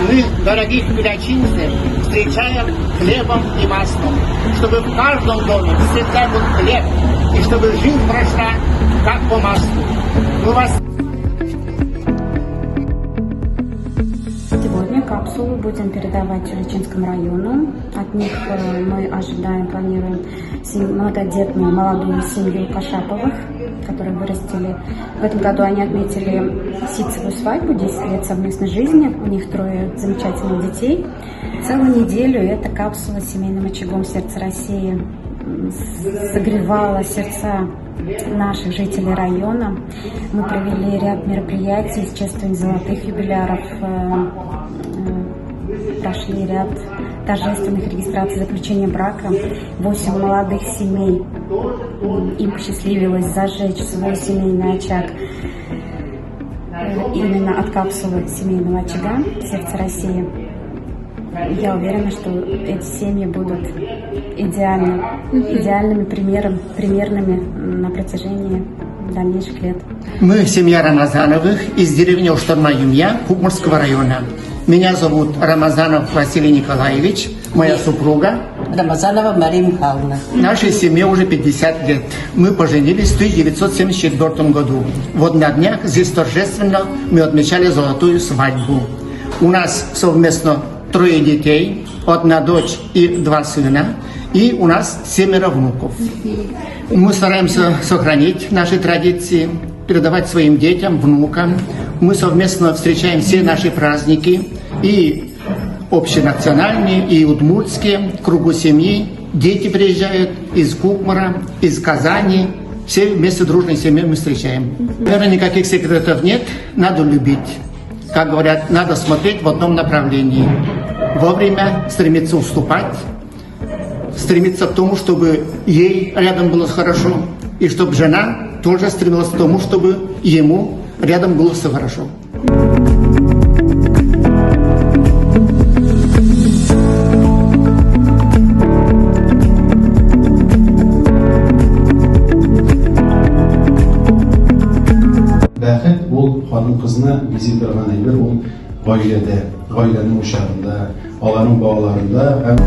Мы дорогих величинцев встречаем хлебом и маслом, чтобы в каждом доме всегда был хлеб, и чтобы жизнь прошла как по маслу. Мы вас... Сегодня капсулу будем передавать Тюльчинскому району. От них мы ожидаем, планируем многодетную молодую семью Кашаповых, которые вырастили. В этом году они отметили ситцевую свадьбу, 10 лет совместной жизни. У них 3 замечательных детей. Целую неделю эта капсула с семейным очагом «Сердце России» согревала сердца наших жителей района. Мы провели ряд мероприятий с чествованием золотых юбиляров, прошли ряд торжественных регистраций заключения брака. 8 молодых семей, им посчастливилось зажечь свой семейный очаг именно от капсулы семейного очага «Сердце России». Я уверена, что эти семьи будут идеальными примерными на протяжении дальнейших лет. Мы семья Рамазановых из деревни Уштурма-Юмья Кукмурского района. Меня зовут Рамазанов Василий Николаевич, моя супруга. Рамазанова Мария Михайловна. Нашей семье уже 50 лет. Мы поженились в 1974 году. Вот на днях здесь торжественно мы отмечали золотую свадьбу. У нас совместно 3 детей, 1 дочь и 2 сына. И у нас 7 внуков. Мы стараемся сохранить наши традиции, передавать своим детям, внукам. Мы совместно встречаем все наши праздники, и общенациональные, и удмуртские, в кругу семьи. Дети приезжают из Кукмара, из Казани. Все вместе дружной семьей мы встречаем. Наверное, никаких секретов нет. Надо любить. Как говорят, надо смотреть в одном направлении. Вовремя стремиться уступать, стремиться к тому, чтобы ей рядом было хорошо, и чтобы жена тоже стремилась к тому, чтобы ему рядом было все хорошо. Бәхет ол ханым-кызны бизи торган әйбер, ул гаиләдә, гаиләнең ушагында, аларның балаларында һәм